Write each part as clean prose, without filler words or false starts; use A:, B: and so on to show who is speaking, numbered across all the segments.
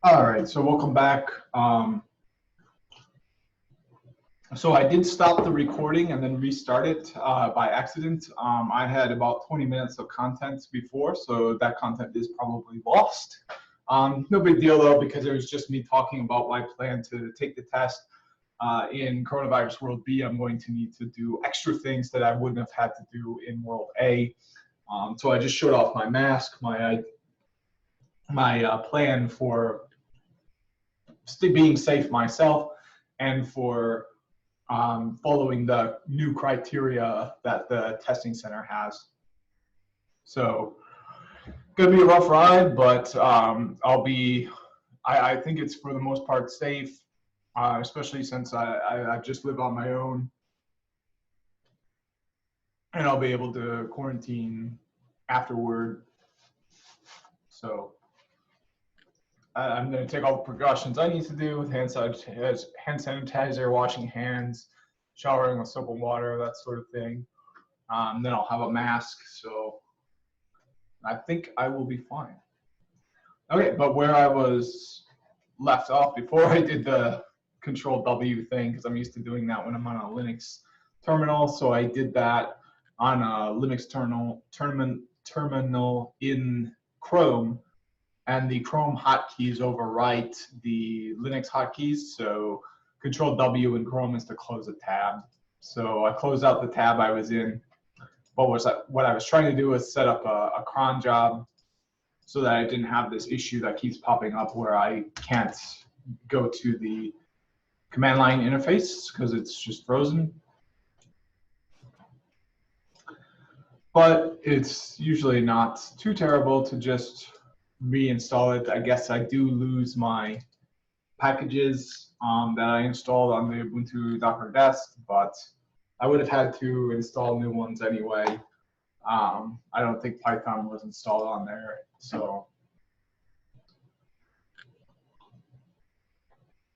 A: All right, so welcome back. So I did stop the recording and then restart it by accident. I had about 20 minutes of content before, so that content is probably lost. No big deal though, because it was just me talking about my plan to take the test. In Coronavirus World B, I'm going to need to do extra things that I wouldn't have had to do in World A. So I just showed off my mask, my plan for being safe myself, and for following the new criteria that the testing center has. So gonna be a rough ride, but I think it's for the most part safe, especially since I just live on my own, and I'll be able to quarantine afterward. So I'm going to take all the precautions I need to do with hand sanitizer, washing hands, showering with soap and water, that sort of thing. Then I'll have a mask, so I think I will be fine. Okay, but where I was left off before I did the Control W thing, because I'm used to doing that when I'm on a Linux terminal, so I did that on a Linux terminal in Chrome. And the Chrome hotkeys overwrite the Linux hotkeys. So Control W in Chrome is to close a tab. So I closed out the tab I was in. What I was trying to do was set up a cron job so that I didn't have this issue that keeps popping up where I can't go to the command line interface because it's just frozen. But it's usually not too terrible to just reinstall it. I guess I do lose my packages that I installed on the Ubuntu Docker Desk, but I would have had to install new ones anyway. I don't think Python was installed on there, so.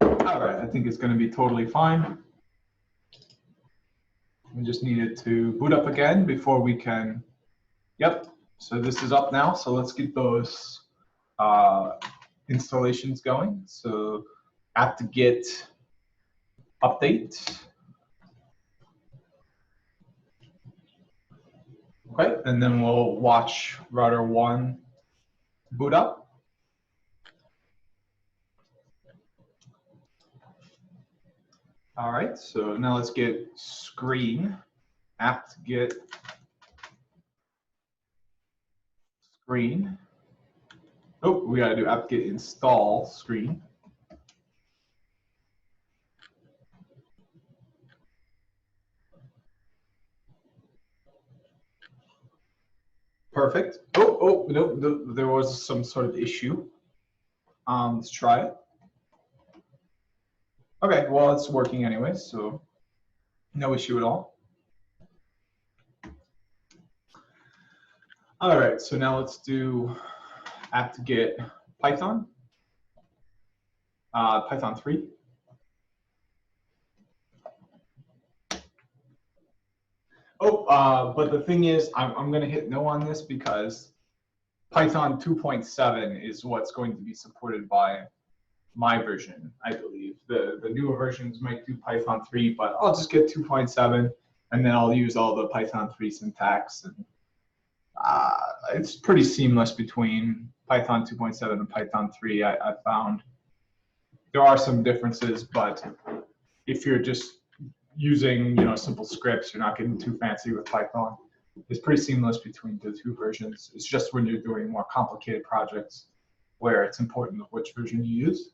A: All right, I think it's going to be totally fine. We just needed to boot up again before we can. Yep, so this is up now, so let's get those installations going. So apt-get update. Okay, and then we'll watch router 1 boot up. All right, so now let's get screen, apt-get screen. Oh, we gotta do apt-get install screen. Perfect. Oh, no, there was some sort of issue. Let's try it. Okay, well, it's working anyway, so no issue at all. All right, so now let's do apt-get Python, Python 3. Oh, but the thing is, I'm going to hit no on this because Python 2.7 is what's going to be supported by my version, I believe. The newer versions might do Python 3, but I'll just get 2.7, and then I'll use all the Python 3 syntax. And it's pretty seamless between Python 2.7 and Python 3, I found. There are some differences, but if you're just using simple scripts, you're not getting too fancy with Python. It's pretty seamless between the two versions. It's just when you're doing more complicated projects where it's important which version you use.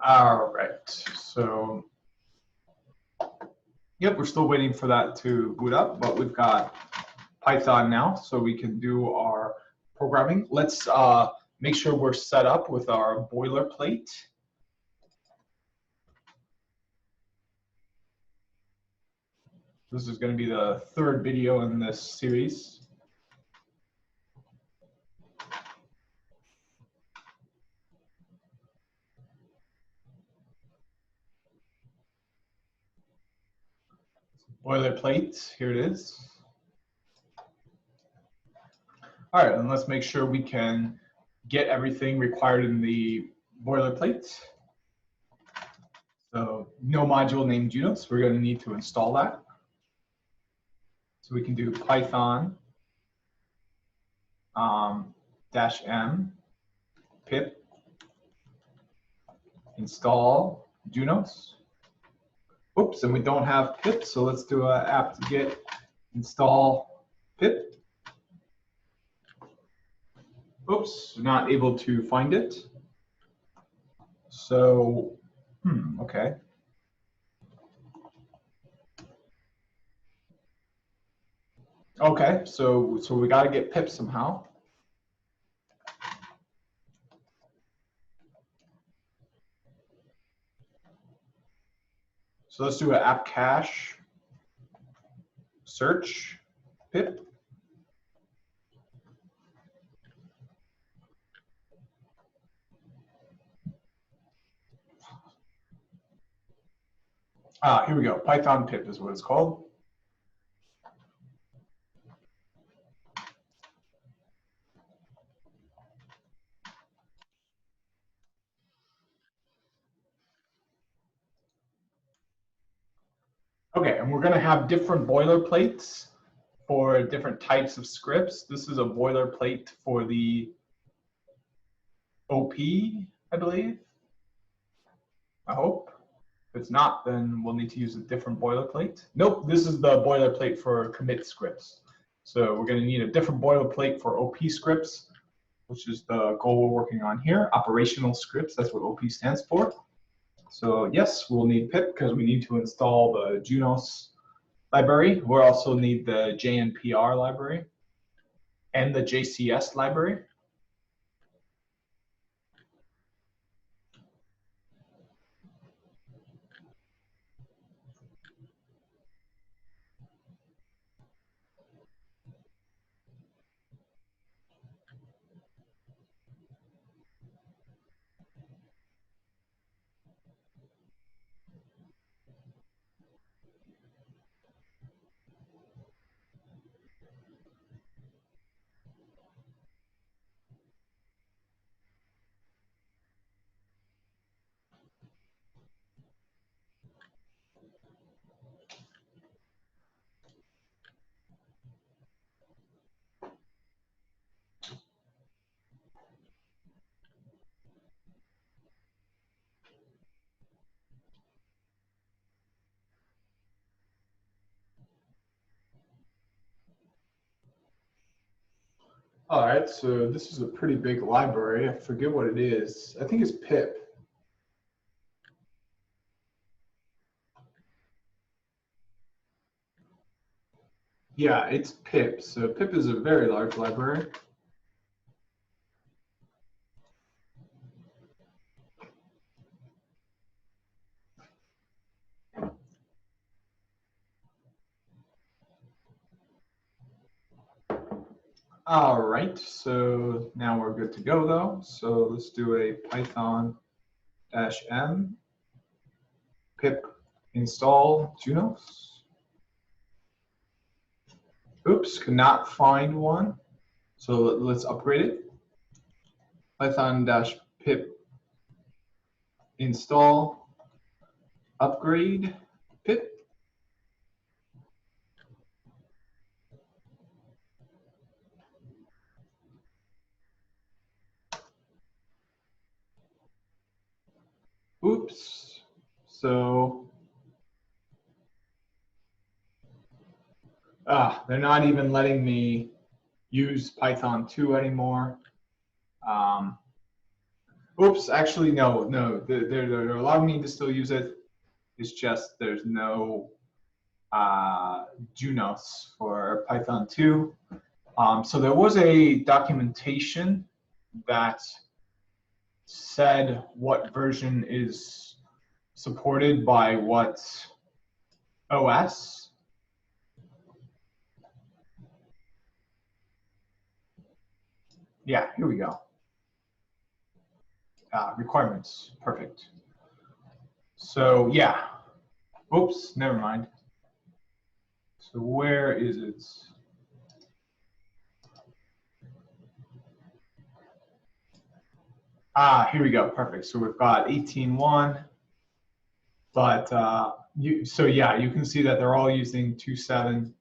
A: All right, so yep, we're still waiting for that to boot up, but we've got Python now, so we can do our programming. Let's make sure we're set up with our boilerplate. This is going to be the third video in this series. Boilerplate, here it is. All right, and let's make sure we can get everything required in the boilerplate. So no module named Junos, we're going to need to install that. So we can do Python -m pip install Junos. Oops, and we don't have pip, so let's do an apt-get install pip. Oops, not able to find it. So, okay. Okay, so we got to get pip somehow. So let's do an apt cache search pip. Here we go. Python pip is what it's called. Okay, and we're going to have different boilerplates for different types of scripts. This is a boilerplate for the OP, I believe. I hope. If it's not, then we'll need to use a different boilerplate. Nope, this is the boilerplate for commit scripts. So we're going to need a different boilerplate for OP scripts, which is the goal we're working on here. Operational scripts, that's what OP stands for. So yes, we'll need pip because we need to install the Junos library. We'll also need the JNPR library and the JCS library. All right, so this is a pretty big library. I forget what it is. I think it's pip. Yeah, it's pip. So pip is a very large library. All right, so now we're good to go though. So let's do a Python -m pip install Junos. Oops, could not find one. So let's upgrade it. Python -pip install upgrade pip. Oops. So they're not even letting me use Python 2 anymore. Oops, actually, no, they're allowing me to still use it. It's just there's no Junos for Python 2. So there was a documentation that said what version is supported by what OS. Yeah, here we go. Requirements, perfect. So yeah, oops, never mind. So where is it? Here we go. Perfect. So we've got 18.1, but so yeah, you can see that they're all using 2.7.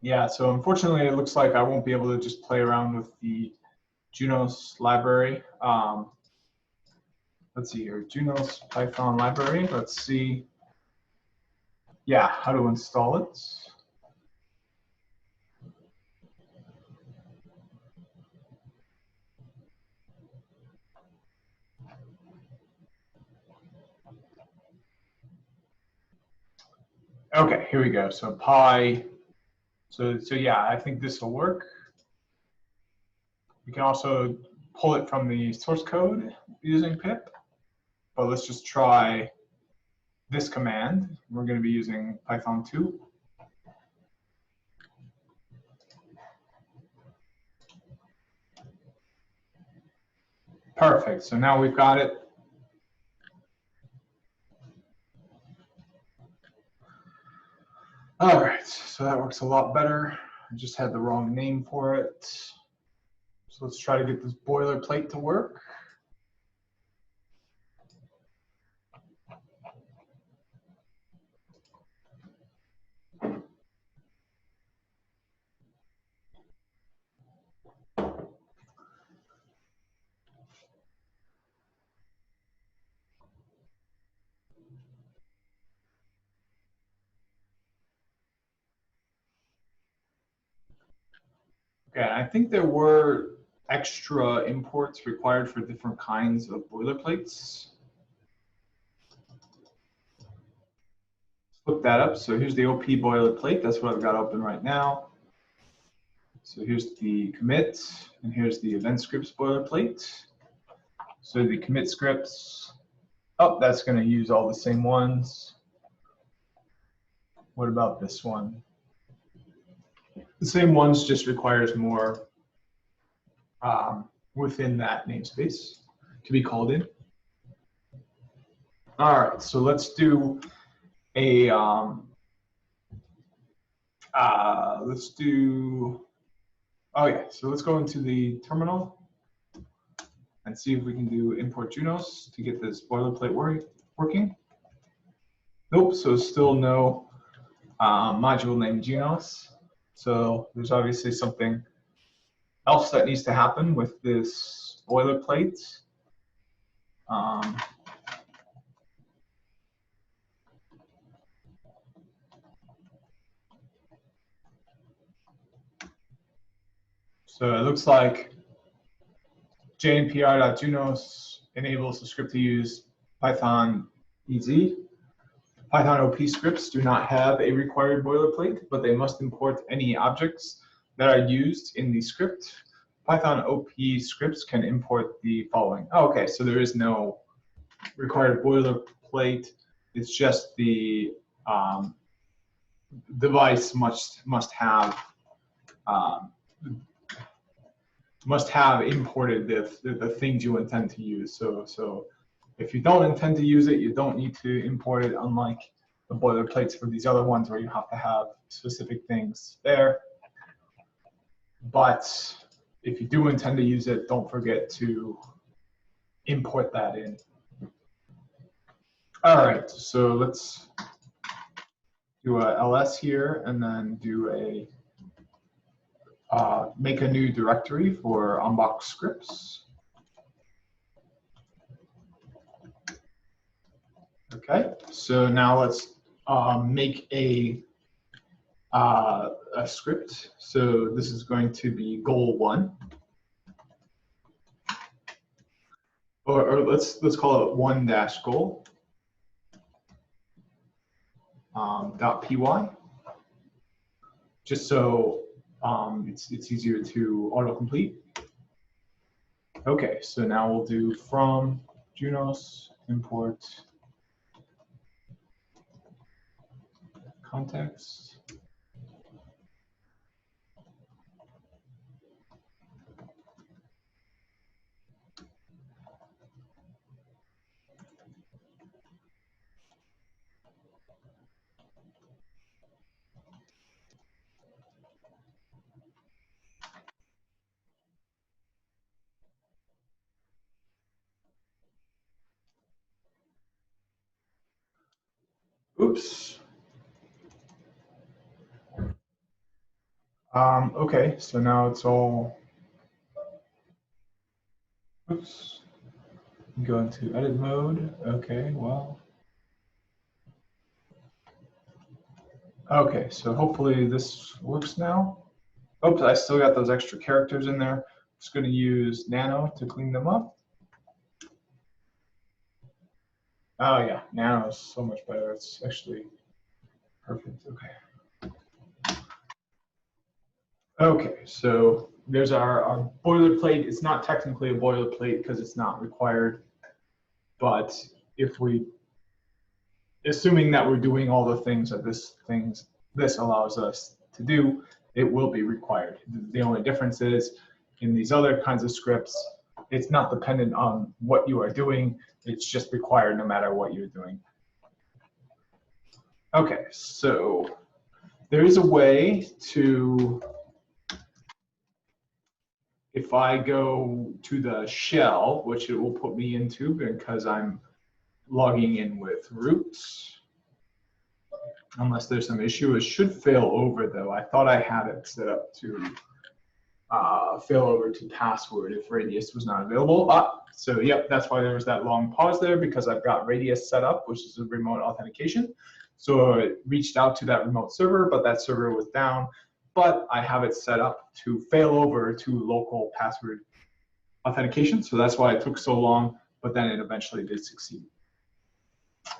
A: Yeah, so unfortunately, it looks like I won't be able to just play around with the Junos library. Let's see here, Junos Python library. Let's see, yeah, how to install it. Okay, here we go. So Pi. So yeah, I think this will work. We can also pull it from the source code using pip, but let's just try this command. We're going to be using Python 2. Perfect. So now we've got it. All right, so that works a lot better. I just had the wrong name for it. So let's try to get this boilerplate to work. Okay, I think there were extra imports required for different kinds of boilerplates. Let's look that up. So here's the OP boilerplate. That's what I've got open right now. So here's the commit, and here's the event scripts boilerplate. So the commit scripts, oh, that's going to use all the same ones. What about this one? The same ones, just requires more within that namespace to be called in. All right, so let's do a, oh yeah, so let's go into the terminal and see if we can do import Junos to get this boilerplate working. Nope, so still no module named Junos. So there's obviously something else that needs to happen with this boilerplate. So it looks like JNPR.Junos enables the script to use Python EZ. Python OP scripts do not have a required boilerplate, but they must import any objects that are used in the script. Python OP scripts can import the following. Oh, okay, so there is no required boilerplate. It's just the device must have imported the things you intend to use. So if you don't intend to use it, you don't need to import it, unlike the boilerplates for these other ones where you have to have specific things there. But if you do intend to use it, don't forget to import that in. All right, so let's do a ls here and then do a make a new directory for unbox scripts. Okay, so now let's make a script. So this is going to be goal 1, or let's call it 1-goal .py, just so it's easier to autocomplete. Okay, so now we'll do from Junos import context. Oops. Okay, so now it's all, oops, go into edit mode. Okay, well. Okay, so hopefully this works now. Oops, I still got those extra characters in there. Just going to use Nano to clean them up. Oh yeah, Nano is so much better. It's actually perfect. Okay. Okay, so there's our boilerplate. It's not technically a boilerplate because it's not required, but if we, assuming that we're doing all the things that this allows us to do, it will be required. The only difference is in these other kinds of scripts, it's not dependent on what you are doing. It's just required no matter what you're doing. Okay, so there is a way to, if I go to the shell, which it will put me into because I'm logging in with root, unless there's some issue, it should fail over though. I thought I had it set up to fail over to password if radius was not available. So yep, that's why there was that long pause there, because I've got radius set up, which is a remote authentication. So it reached out to that remote server, but that server was down. But I have it set up to fail over to local password authentication. So that's why it took so long, but then it eventually did succeed.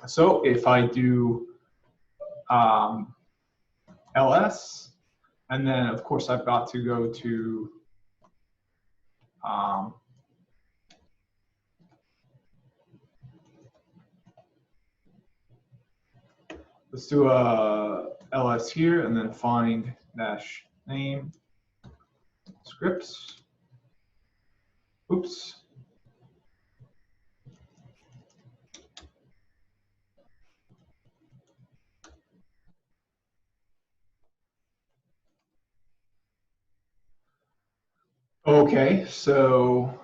A: So if I do ls, and then of course I've got to go to let's do a ls here and then find dash name scripts. Oops. Okay, so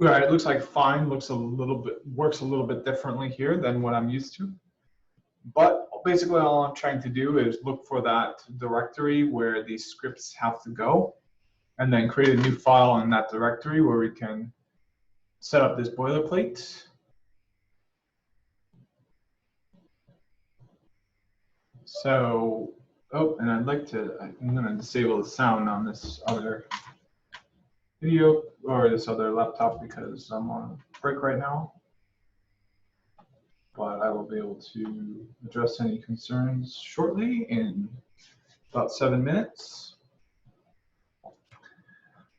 A: all right, it looks like find works a little bit differently here than what I'm used to. But basically all I'm trying to do is look for that directory where these scripts have to go, and then create a new file in that directory where we can set up this boilerplate. So, oh, and I'm going to disable the sound on this other video or this other laptop because I'm on break right now. But I will be able to address any concerns shortly in about 7 minutes.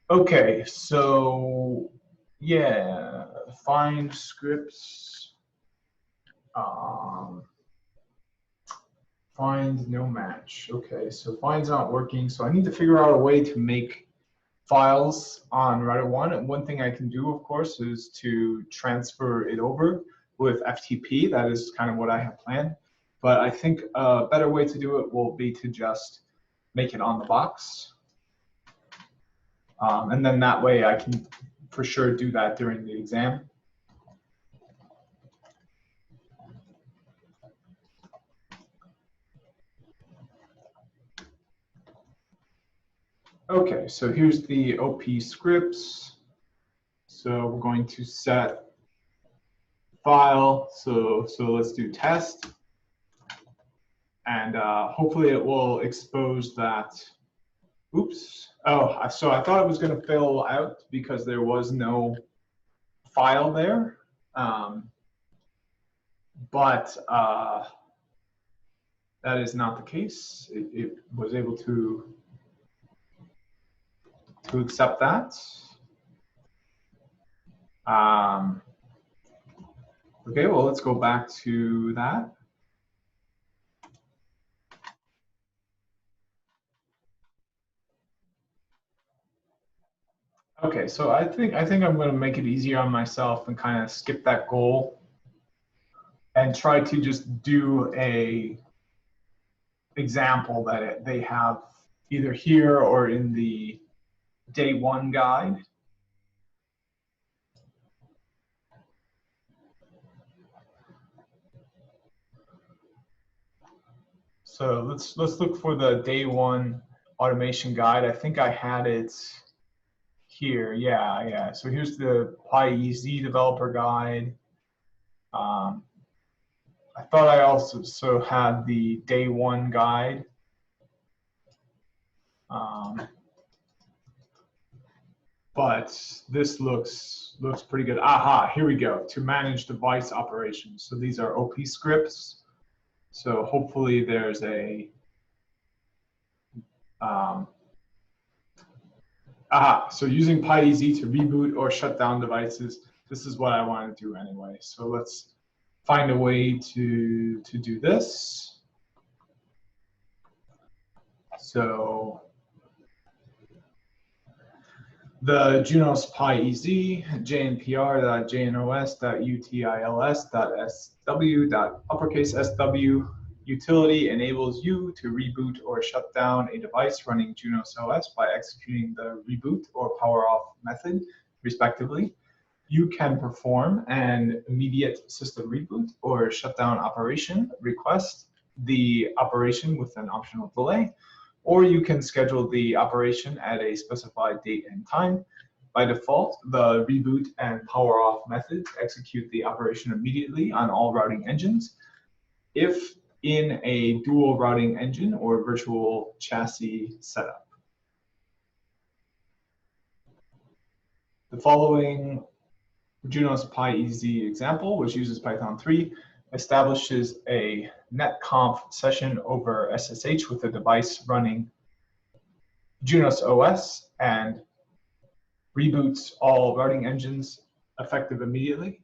A: Okay, so yeah, find scripts, find no match. Okay, so find's not working, so I need to figure out a way to make files on Router 1. And one thing I can do, of course, is to transfer it over with FTP. That is kind of what I have planned. But I think a better way to do it will be to just make it on the box. And then that way I can for sure do that during the exam. Okay, so here's the OP scripts. So we're going to set file. So let's do test. And hopefully it will expose that. Oops. Oh, so I thought it was going to fail out because there was no file there. But that is not the case. It was able to accept that. Okay, well, let's go back to that. Okay, so I think I'm going to make it easier on myself and kind of skip that goal and try to just do a example that they have either here or in the day 1 guide. So let's look for the day one automation guide. I think I had it here. Yeah. So here's the PyEZ developer guide. I thought I also had the day one guide. But this looks pretty good. Aha, here we go. To manage device operations. So these are OP scripts. So hopefully there's a so using PyEZ to reboot or shut down devices. This is what I want to do anyway. So let's find a way to do this. So the Junos PyEZ, JNPR.JNOS.UTILS.SW.uppercase-SW utility enables you to reboot or shut down a device running Junos OS by executing the reboot or power off method, respectively. You can perform an immediate system reboot or shutdown operation, request the operation with an optional delay, or you can schedule the operation at a specified date and time. By default, the reboot and power off methods execute the operation immediately on all routing engines. If in a dual routing engine or virtual chassis setup. The following Junos PyEZ example, which uses Python 3, establishes a netconf session over SSH with a device running Junos OS and reboots all routing engines effective immediately.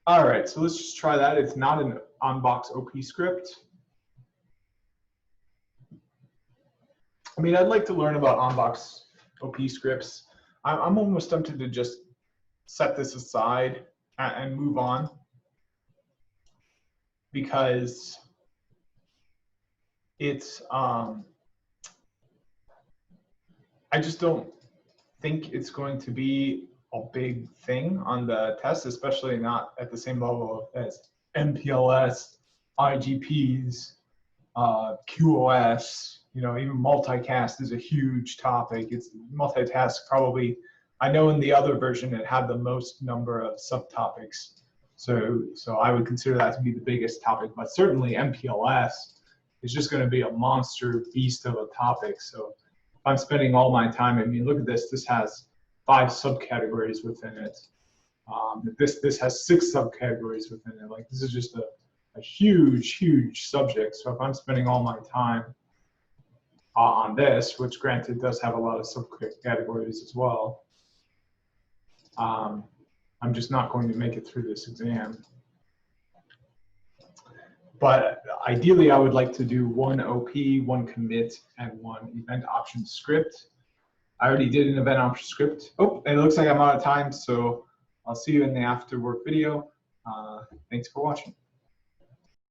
A: All right, so let's just try that. It's not an on-box OP script. I mean, I'd like to learn about on-box OP scripts. I'm almost tempted to just set this aside and move on, because it's I just don't think it's going to be a big thing on the test, especially not at the same level as MPLS, IGPs, QoS. You know, even multicast is a huge topic. It's multitask probably. I know in the other version it had the most number of subtopics, so I would consider that to be the biggest topic. But certainly MPLS is just going to be a monster beast of a topic. So if I'm spending all my time, I mean, look at this. This has 5 subcategories within it. This has 6 subcategories within it. Like, this is just a huge subject. So if I'm spending all my time on this, which granted does have a lot of subcategories as well, I'm just not going to make it through this exam. But ideally, I would like to do 1 OP, 1 commit, and 1 event option script. I already did an event option script. Oh, and it looks like I'm out of time, so I'll see you in the after work video. Thanks for watching.